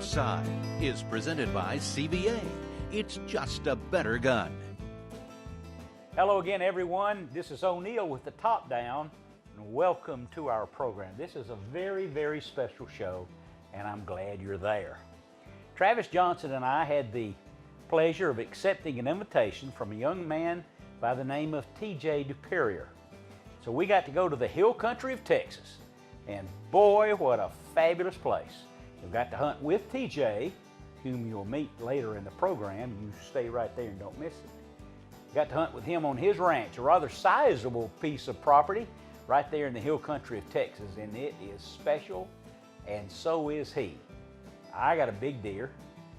Outside is presented by CVA. It's just a better gun. Hello again, everyone. This is O'Neill with the Top Down, and welcome to our program. This is a very, very special show, and I'm glad you're there. Travis Johnson and I had the pleasure of accepting an invitation from a young man by the name of T.J. Duperier. So we got to go to the hill country of Texas, and boy, what a fabulous place. We got to hunt with T.J., whom you'll meet later in the program. You stay right there and don't miss it. Got to hunt with him on his ranch, a rather sizable piece of property right there in the hill country of Texas, and it is special, and so is he. I got a big deer.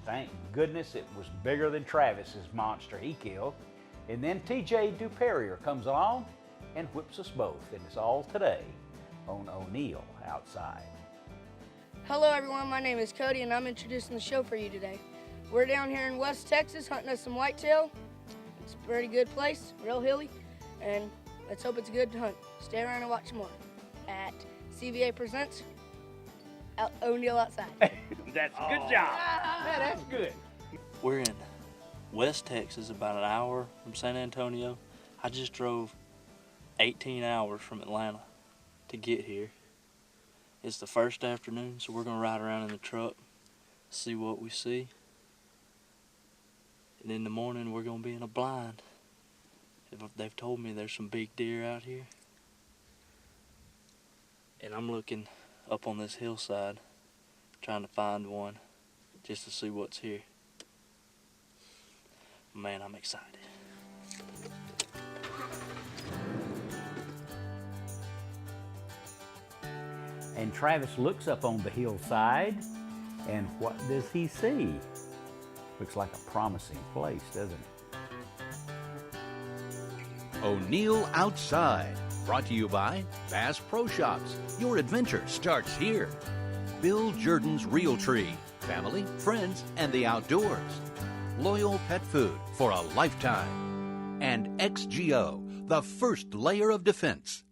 Thank goodness it was bigger than Travis's monster he killed. And then T.J. Duperier comes along and whips us both, and it's all today on O'Neill Outside. Hello everyone, my name is Cody and I'm introducing the show for you today. We're down here in West Texas hunting us some whitetail. It's a pretty good place, real hilly, and let's hope it's good to hunt. Stay around and watch more at CVA Presents O'Neill Outside. That's a good job. That's good. We're in West Texas, about an hour from San Antonio. I just drove 18 hours from Atlanta to get here. It's the first afternoon, so we're gonna ride around in the truck, see what we see. And in the morning, we're gonna be in a blind. They've told me there's some big deer out here. And I'm looking up on this hillside, trying to find one, just to see what's here. Man, I'm excited. And Travis looks up on the hillside, and what does he see? Looks like a promising place, doesn't it? O'Neill Outside, brought to you by Bass Pro Shops. Your adventure starts here. Bill Jordan's Realtree, family, friends, and the outdoors. Loyal Pet Food for a lifetime. And XGO, the first layer of defense.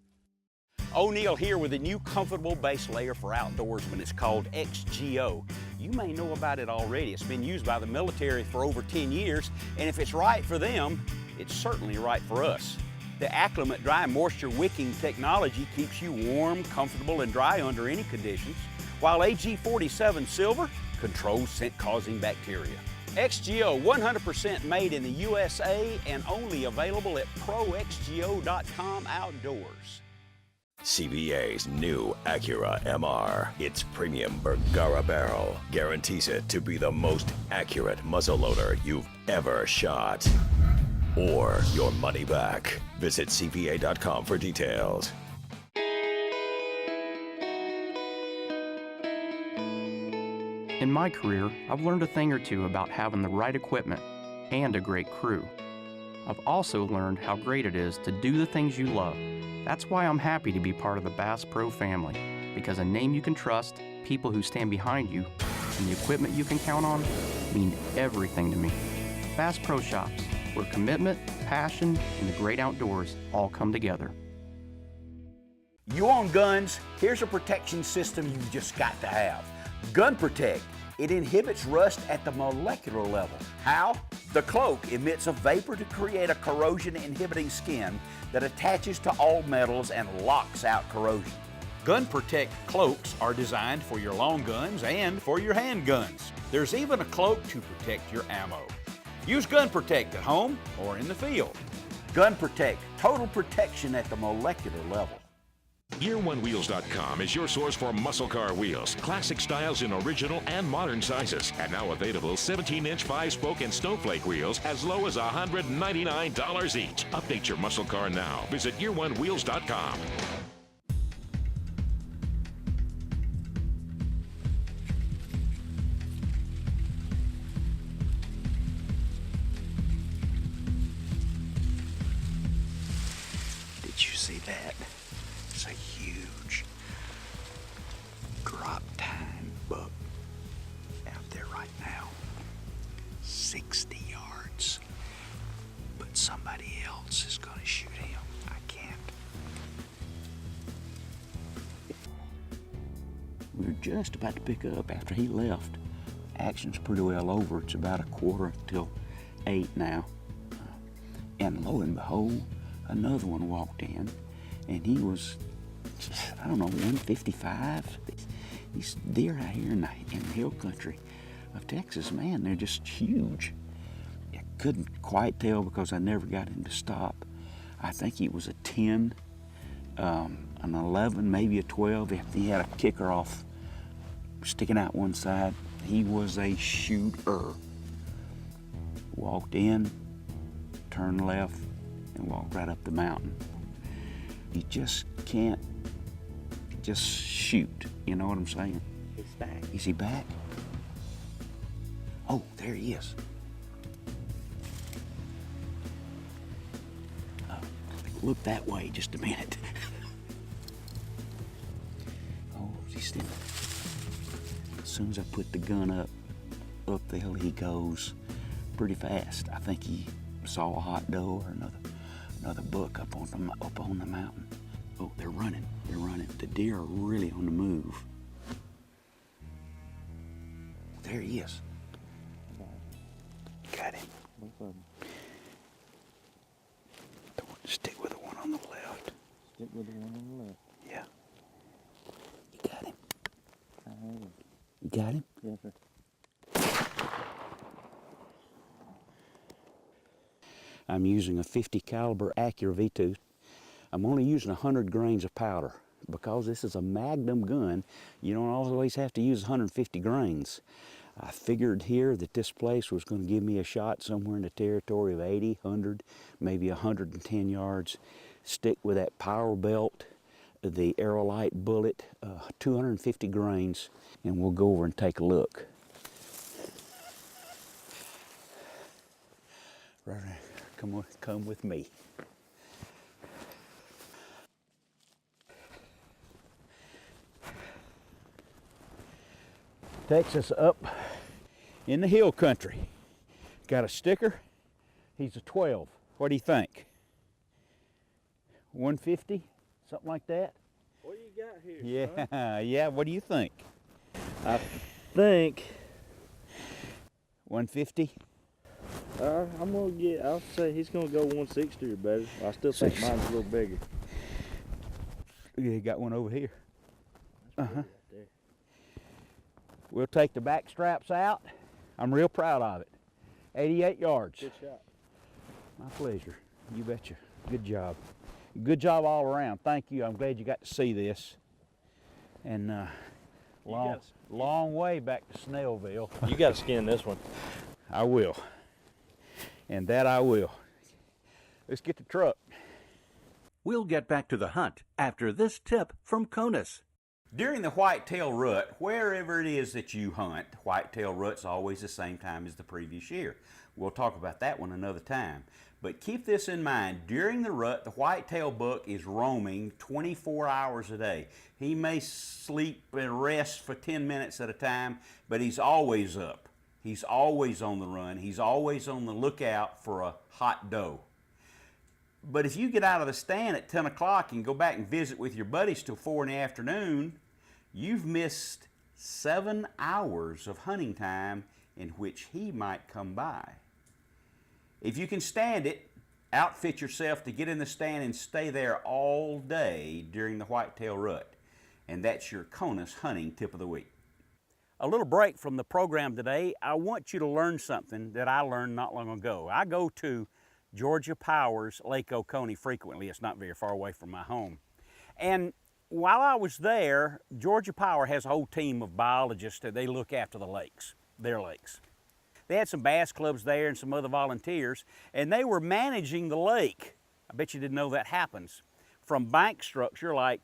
O'Neill here with a new comfortable base layer for outdoorsmen. It's called XGO. You may know about it already. It's been used by the military for over 10 years, and if it's right for them, it's certainly right for us. The Acclimate Dry Moisture Wicking technology keeps you warm, comfortable, and dry under any conditions, while AG47 Silver controls scent-causing bacteria. XGO, 100% made in the USA and only available at ProXGO.com outdoors. CVA's new Accura MR. Its premium Bergara barrel guarantees it to be the most accurate muzzleloader you've ever shot. Or your money back. Visit CVA.com for details. In my career, I've learned a thing or two about having the right equipment and a great crew. I've also learned how great it is to do the things you love. That's why I'm happy to be part of the Bass Pro family, because a name you can trust, people who stand behind you, and the equipment you can count on mean everything to me. Bass Pro Shops, where commitment, passion, and the great outdoors all come together. You own guns, here's a protection system you've just got to have. Gun Protect. It inhibits rust at the molecular level. How? The cloak emits a vapor to create a corrosion-inhibiting skin that attaches to all metals and locks out corrosion. Gun Protect cloaks are designed for your long guns and for your handguns. There's even a cloak to protect your ammo. Use Gun Protect at home or in the field. Gun Protect, total protection at the molecular level. Year1Wheels.com is your source for muscle car wheels. Classic styles in original and modern sizes. And now available 17-inch 5-spoke and snowflake wheels as low as $199 each. Update your muscle car now. Visit Year1Wheels.com. Did you see that? It's a huge drop tine buck out there right now. 60 yards. But somebody else is gonna shoot him. I can't. We were just about to pick up after he left. action's pretty well over. It's about 7:45 now. And lo and behold, another one walked in, and he was, I don't know, 155. These deer out here in the hill country of Texas, man, they're just huge. I couldn't quite tell because I never got him to stop. I think he was a 10, an 11, maybe a 12. He had a kicker off sticking out one side. He was a shooter. Walked in, turned left, and walked right up the mountain. You just can't just shoot, you know what I'm saying? He's back. Is he back? Oh, there he is. Look that way just a minute. Oh, he's still. As soon as I put the gun up the hill he goes pretty fast. I think he saw a hot doe or another buck up on the mountain. Oh, they're running. They're running. The deer are really on the move. There he is. Got him. Stick with the one on the left. Stick with the one on the left. Yeah. You got him. I have him. You got him? Yes, sir. I'm using a 50 caliber Acura V2. I'm only using 100 grains of powder. Because this is a Magnum gun, you don't always have to use 150 grains. I figured here that this place was going to give me a shot somewhere in the territory of 80, 100, maybe 110 yards. Stick with that power belt, the Aerolite bullet, 250 grains, and we'll go over and take a look. Right, come with me. Texas up in the hill country. Got a sticker. He's a 12. What do you think? 150? Something like that? What do you got here? Yeah, son? yeah. What do you think? I think 150? I'll say he's gonna go 160 or better. I still think mine's a little bigger. Yeah, he got one over here. That's right there. We'll take the back straps out. I'm real proud of it. 88 yards. Good shot. My pleasure. You betcha. Good job. Good job all around. Thank you. I'm glad you got to see this. And long way back to Snellville. You got to skin this one. I will. And that I will. Let's get the truck. We'll get back to the hunt after this tip from Conus. During the whitetail rut, wherever it is that you hunt, whitetail rut's always the same time as the previous year. We'll talk about that one another time. But keep this in mind, during the rut, the whitetail buck is roaming 24 hours a day. He may sleep and rest for 10 minutes at a time, but he's always up. He's always on the run. He's always on the lookout for a hot doe. But if you get out of the stand at 10 o'clock and go back and visit with your buddies till 4 in the afternoon, you've missed 7 hours of hunting time in which he might come by. If you can stand it, outfit yourself to get in the stand and stay there all day during the whitetail rut. And that's your Conus hunting tip of the week. A little break from the program today. I want you to learn something that I learned not long ago. I go to Georgia Power's Lake Oconee frequently. It's not very far away from my home. And while I was there, Georgia Power has a whole team of biologists that they look after the lakes, their lakes. They had some bass clubs there and some other volunteers, and they were managing the lake. I bet you didn't know that happens. From bank structure like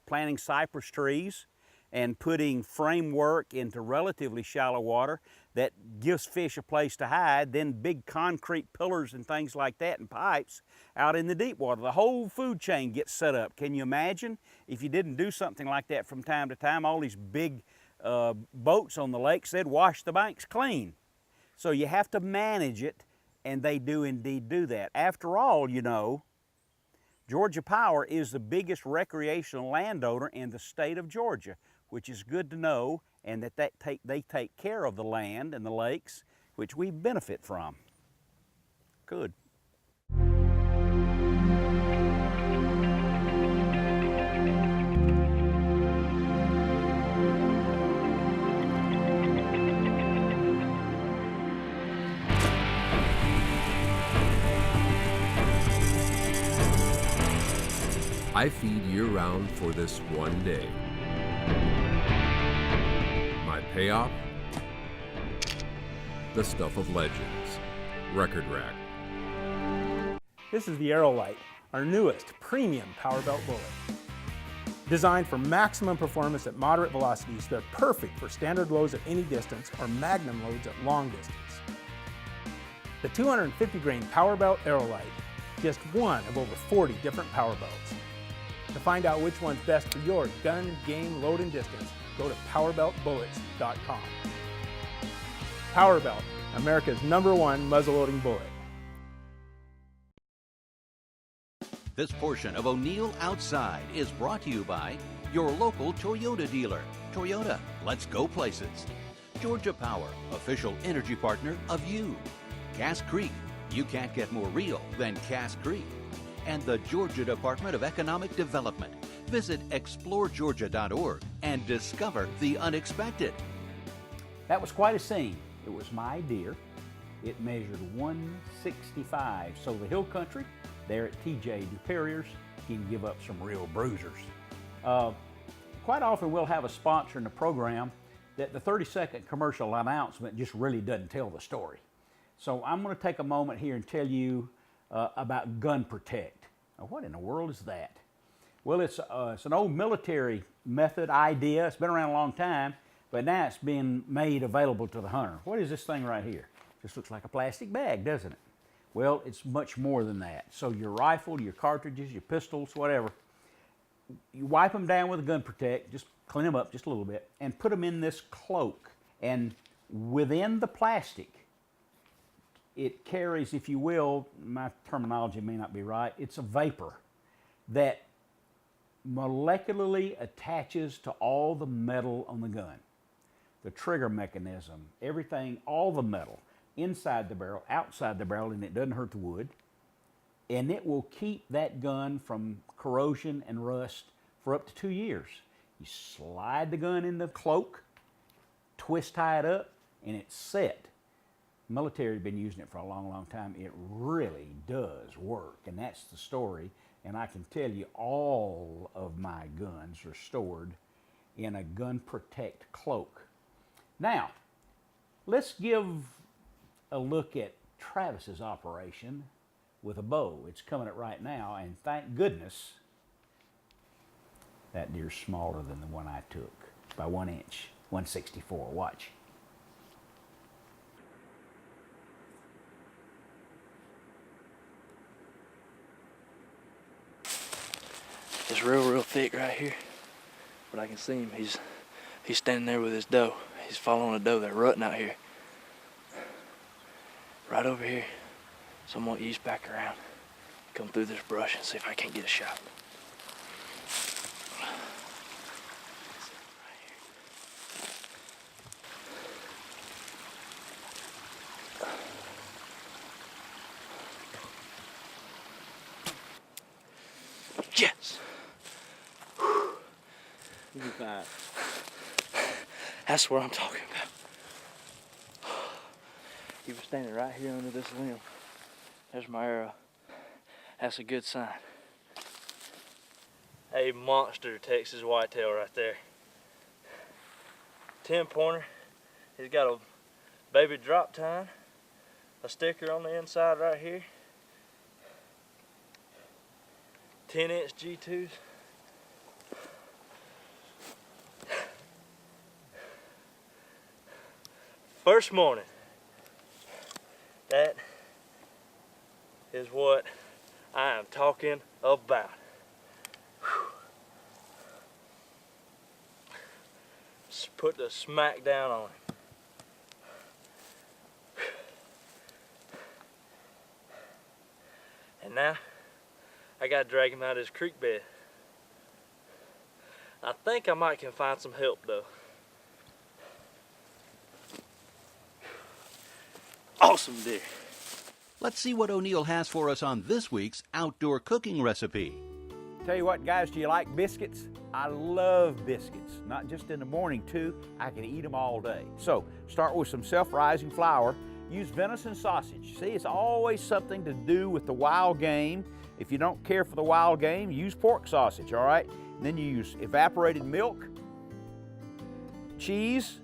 planting cypress trees and putting framework into relatively shallow water that gives fish a place to hide, then big concrete pillars and things like that and pipes out in the deep water. The whole food chain gets set up. Can you imagine if you didn't do something like that from time to time? All these big boats on the lakes, they'd wash the banks clean. So you have to manage it, and they do indeed do that. After all, you know, Georgia Power is the biggest recreational landowner in the state of Georgia, which is good to know and that they take care of the land and the lakes, which we benefit from. Good. I feed year-round for this one day. My payoff? The stuff of legends. Record Rack. This is the Aerolite, our newest premium power belt bullet. Designed for maximum performance at moderate velocities, they're perfect for standard loads at any distance or magnum loads at long distance. The 250 grain power belt Aerolite, just one of over 40 different power belts. To find out which one's best for your gun, game, load, and distance, go to powerbeltbullets.com. Power Belt, America's #1 muzzleloading bullet. This portion of O'Neill Outside is brought to you by your local Toyota dealer. Toyota, let's go places. Georgia Power, official energy partner of you. Cass Creek, you can't get more real than Cass Creek. And the Georgia Department of Economic Development. Visit exploregeorgia.org and discover the unexpected. That was quite a scene. It was my deer. It measured 165. So the hill country there at TJ Duperior's can give up some real bruisers. Quite often we'll have a sponsor in the program that the 30-second commercial announcement just really doesn't tell the story. So I'm going to take a moment here and tell you about Gun Protect. Now, what in the world is that? Well, it's an old military method idea. It's been around a long time, but now it's being made available to the hunter. What is this thing right here? Just looks like a plastic bag, doesn't it? Well, it's much more than that. So your rifle, your cartridges, your pistols, whatever, you wipe them down with a Gun Protect, just clean them up just a little bit, and put them in this cloak. And within the plastic, it carries, if you will, my terminology may not be right, it's a vapor that molecularly attaches to all the metal on the gun. The trigger mechanism, everything, all the metal, inside the barrel, outside the barrel, and it doesn't hurt the wood. And it will keep that gun from corrosion and rust for up to 2 years. You slide the gun in the cloak, twist tie it up, and it's set. Military has been using it for a long, long time. It really does work, and that's the story. And I can tell you all of my guns are stored in a Gun Protect cloak. Now, let's give a look at Travis's operation with a bow. It's coming up right now, and thank goodness that deer's smaller than the one I took by 1 inch, 164. Watch. It's real thick right here, but I can see him. He's standing there with his doe. He's following a doe. They're rutting out here. Right over here. So I'm gonna ease back around, come through this brush and see if I can't get a shot. Yes. Look at that. That's what I'm talking about. He was standing right here under this limb. There's my arrow. That's a good sign. A monster Texas whitetail right there. 10-pointer. He's got a baby drop tine, a sticker on the inside right here. 10-inch G2s. First morning. That is what I am talking about. Just put the smack down on him. And now I gotta drag him out of his creek bed. I think I might can find some help though. some deer. Let's see what O'Neill has for us on this week's outdoor cooking recipe. Tell you what, guys, do you like biscuits? I love biscuits, not just in the morning too. I can eat them all day. So start with some self-rising flour. Use venison sausage. See, it's always something to do with the wild game. If you don't care for the wild game, use pork sausage, all right? And then you use evaporated milk, cheese,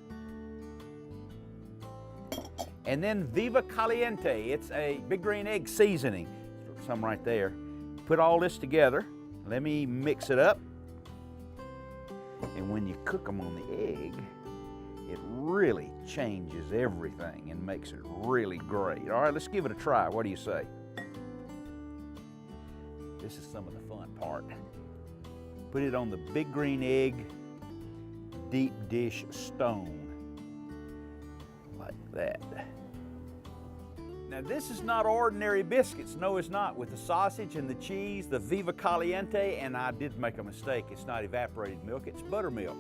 and then Viva Caliente. It's a big green egg seasoning. Some right there. Put all this together. Let me mix it up. And when you cook them on the egg, it really changes everything and makes it really great. All right, let's give it a try. What do you say? This is some of the fun part. Put it on the big green egg deep dish stone, like that. Now this is not ordinary biscuits. No, it's not. With the sausage and the cheese, the Viva Caliente, and I did make a mistake. It's not evaporated milk, it's buttermilk.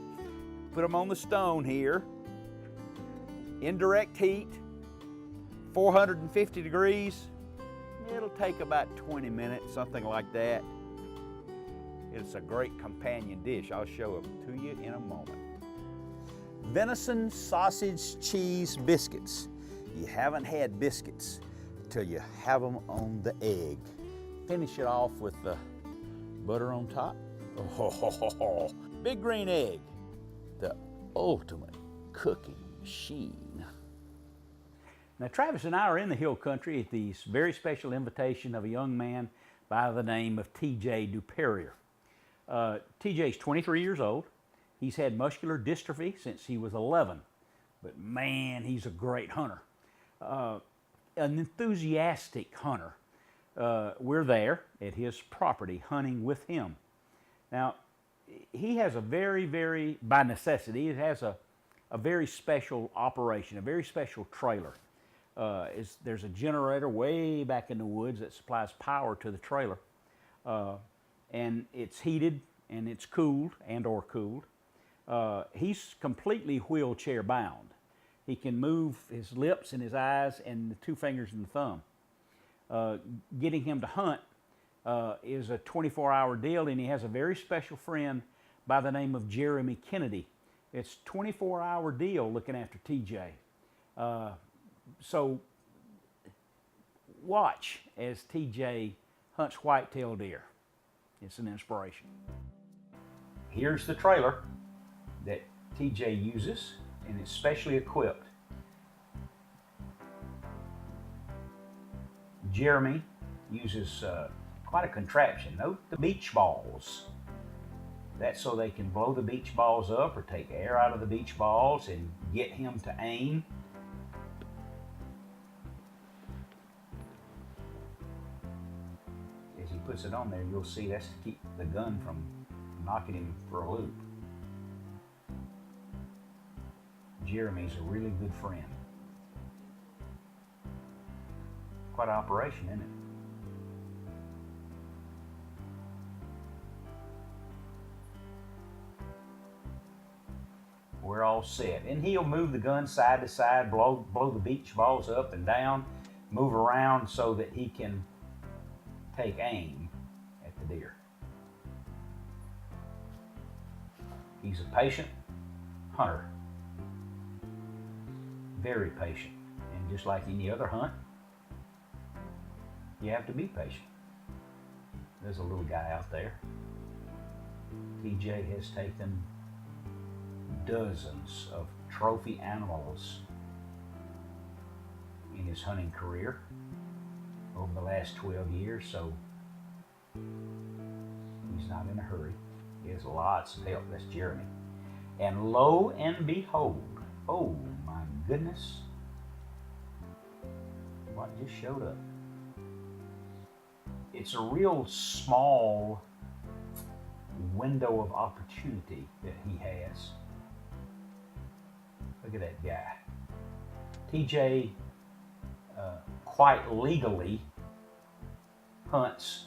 Put them on the stone here. Indirect heat, 450 degrees. It'll take about 20 minutes, something like that. It's a great companion dish. I'll show it to you in a moment. Venison sausage cheese biscuits. You haven't had biscuits till you have them on the egg. Finish it off with the butter on top. Oh, big green egg, the ultimate cooking machine. Now, Travis and I are in the Hill Country at the very special invitation of a young man by the name of TJ Duperrier. TJ's 23 years old. He's had muscular dystrophy since he was 11, but man, he's a great hunter. An enthusiastic hunter. We're there at his property hunting with him. Now, he has a very, by necessity, it has a very special operation, a very special trailer. There's a generator way back in the woods that supplies power to the trailer. And it's heated and it's cooled or cooled. He's completely wheelchair bound. He can move his lips and his eyes and the two fingers and the thumb. Getting him to hunt is a 24-hour deal, and he has a very special friend by the name of Jeremy Kennedy. It's a 24-hour deal looking after TJ. So watch as TJ hunts whitetail deer. It's an inspiration. Here's the trailer that TJ uses, and it's specially equipped. Jeremy uses quite a contraption. Note the beach balls. That's so they can blow the beach balls up or take air out of the beach balls and get him to aim. As he puts it on there, you'll see that's to keep the gun from knocking him for a loop. Jeremy's a really good friend. Quite an operation, isn't it? We're all set. And he'll move the gun side to side, blow the beach balls up and down, move around so that he can take aim at the deer. He's a patient hunter. Very patient. And just like any other hunt, you have to be patient. There's a little guy out there. TJ has taken dozens of trophy animals in his hunting career over the last 12 years, so he's not in a hurry. He has lots of help. That's Jeremy. And lo and behold, oh my goodness, what just showed up? It's a real small window of opportunity that he has. Look at that guy. TJ quite legally hunts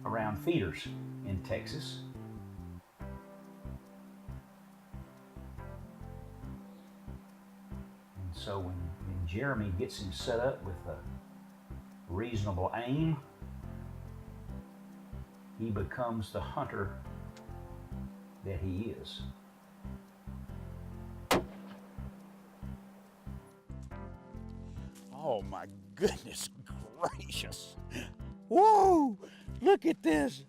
around feeders in Texas. And So when Jeremy gets him set up with a reasonable aim, he becomes the hunter that he is. Oh my goodness gracious. Whoa, look at this.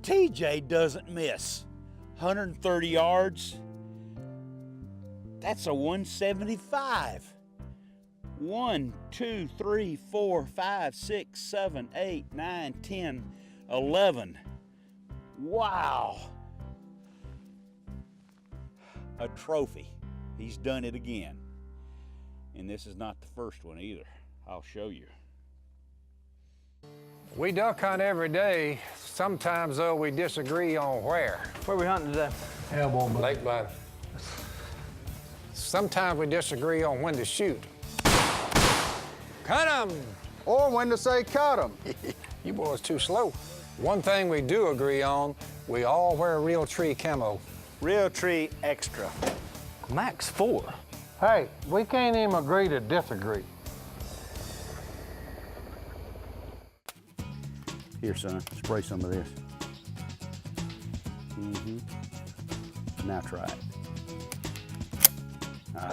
TJ doesn't miss. 130 yards. That's a 175. 1, 2, 3, 4, 5, 6, 7, 8, 9, 10, 11. Wow. A trophy. He's done it again. And this is not the first one either. I'll show you. We duck hunt every day. Sometimes, though, we disagree on where. Where are we hunting today? Elbow Lake Bud. Sometimes we disagree on when to shoot. Cut 'em! Or when to say cut 'em. You boys too slow. One thing we do agree on, we all wear Realtree camo. Realtree Extra. Max 4. Hey, we can't even agree to disagree. Here, son, spray some of this. Now try it.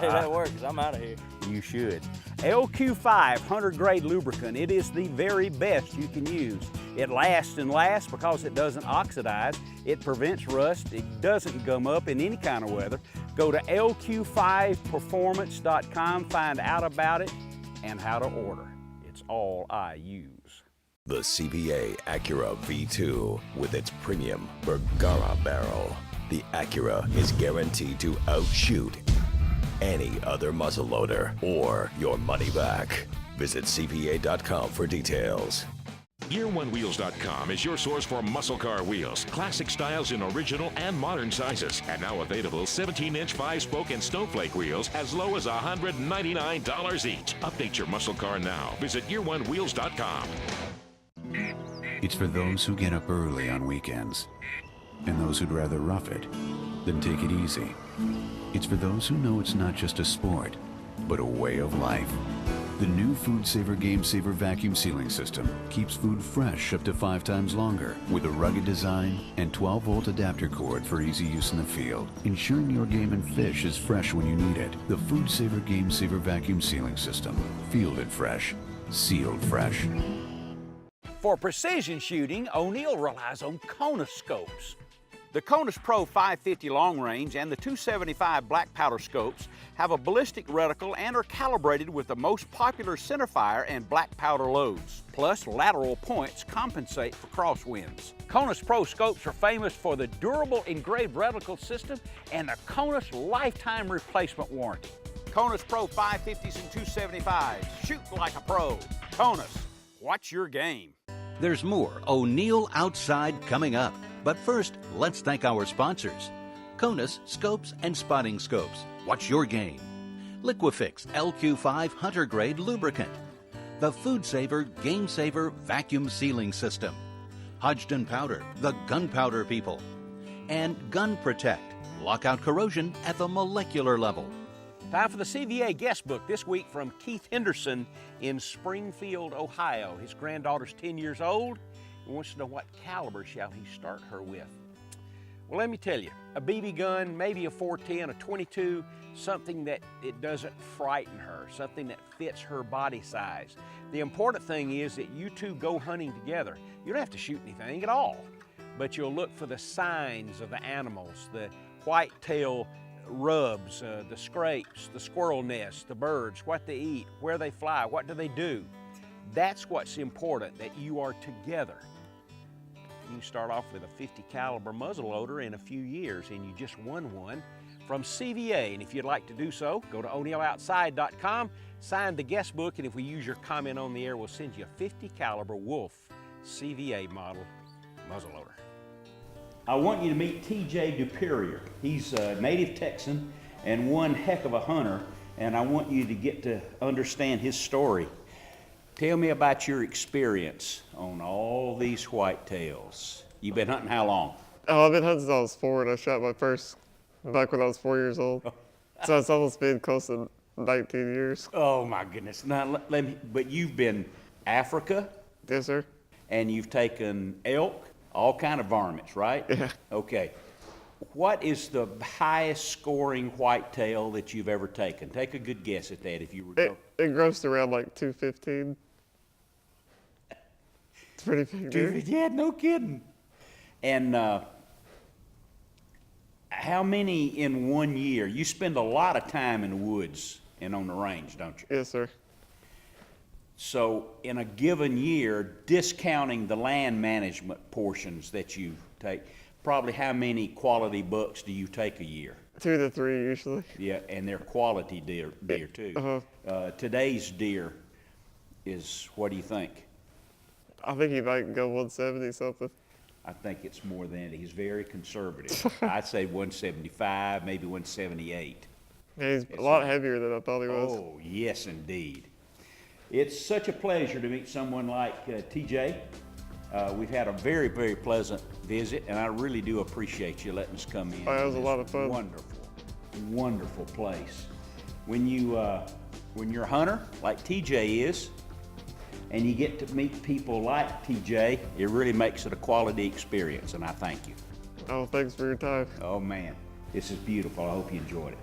Hey, that works. I'm out of here. You should. LQ5 hunter-grade lubricant. It is the very best you can use. It lasts and lasts because it doesn't oxidize. It prevents rust. It doesn't gum up in any kind of weather. Go to lq5performance.com, find out about it and how to order. It's all I use. The CVA Acura V2 with its premium Bergara barrel. The Acura is guaranteed to outshoot any other muzzleloader or your money back. Visit CVA.com for details. Year1Wheels.com is your source for muscle car wheels. Classic styles in original and modern sizes. And now available 17-inch 5-spoke and snowflake wheels as low as $199 each. Update your muscle car now. Visit Year1Wheels.com. It's for those who get up early on weekends and those who'd rather rough it than take it easy. It's for those who know it's not just a sport, but a way of life. The new Food Saver Game Saver vacuum sealing system keeps food fresh up to 5 times longer with a rugged design and 12-volt adapter cord for easy use in the field, ensuring your game and fish is fresh when you need it. The Food Saver Game Saver vacuum sealing system. Fielded fresh, sealed fresh. For precision shooting, O'Neill relies on Kona scopes. The Konus Pro 550 long range and the 275 black powder scopes have a ballistic reticle and are calibrated with the most popular centerfire and black powder loads. Plus, lateral points compensate for crosswinds. Konus Pro scopes are famous for the durable engraved reticle system and the Konus lifetime replacement warranty. Konus Pro 550s and 275s. Shoot like a pro. Konus, what's your game? There's more O'Neill Outside coming up. But first, let's thank our sponsors. Konus Scopes and Spotting Scopes. What's your game? Liquifix LQ5 Hunter Grade Lubricant. The Food Saver Game Saver Vacuum Sealing System. Hodgdon Powder, the gunpowder people. And Gun Protect, lockout corrosion at the molecular level. Time for the CVA guest book this week from Keith Henderson in Springfield, Ohio. His granddaughter's 10 years old and wants to know what caliber shall he start her with. Well, let me tell you, a BB gun, maybe a 410, a 22, something that it doesn't frighten her, something that fits her body size. The important thing is that you two go hunting together. You don't have to shoot anything at all, but you'll look for the signs of the animals, the whitetail rubs, the scrapes, the squirrel nests, the birds, what they eat, where they fly, what do they do. That's what's important, that you are together. You start off with a 50 caliber muzzleloader in a few years and you just won one from CVA. And if you'd like to do so, go to O'NeillOutside.com, sign the guest book, and if we use your comment on the air, we'll send you a 50 caliber Wolf CVA model muzzleloader. I want you to meet TJ Duperior. He's a native Texan and one heck of a hunter, and I want you to get to understand his story. Tell me about your experience on all these whitetails. You've been hunting how long? Oh, I've been hunting since I was 4, and I shot my first buck when I was 4 years old. So it's almost been close to 19 years. Oh my goodness! Now let me. But you've been Africa. Yes, sir. And you've taken elk, all kind of varmints, right? Yeah. Okay. What is the highest scoring whitetail that you've ever taken? Take a good guess at that if you were. It grossed around like 215. It's pretty big deer. Yeah, no kidding. And how many in 1 year? You spend a lot of time in the woods and on the range, don't you? Yes, sir. So in a given year, discounting the land management portions that you take, probably how many quality bucks do you take a year? 2 to 3 usually. Yeah, and they're quality deer too. Today's deer is, what do you think? I think he might go 170 something. I think it's more than that. He's very conservative. I'd say 175, maybe 178. Yeah, he's a lot heavier than I thought he was. Oh, yes, indeed. It's such a pleasure to meet someone like TJ. We've had a very, very pleasant visit, and I really do appreciate you letting us come in. Oh, it was a lot of fun. Wonderful, wonderful place. When you're a hunter like TJ is, and you get to meet people like TJ, it really makes it a quality experience, and I thank you. Oh, thanks for your time. Oh, man, this is beautiful. I hope you enjoyed it.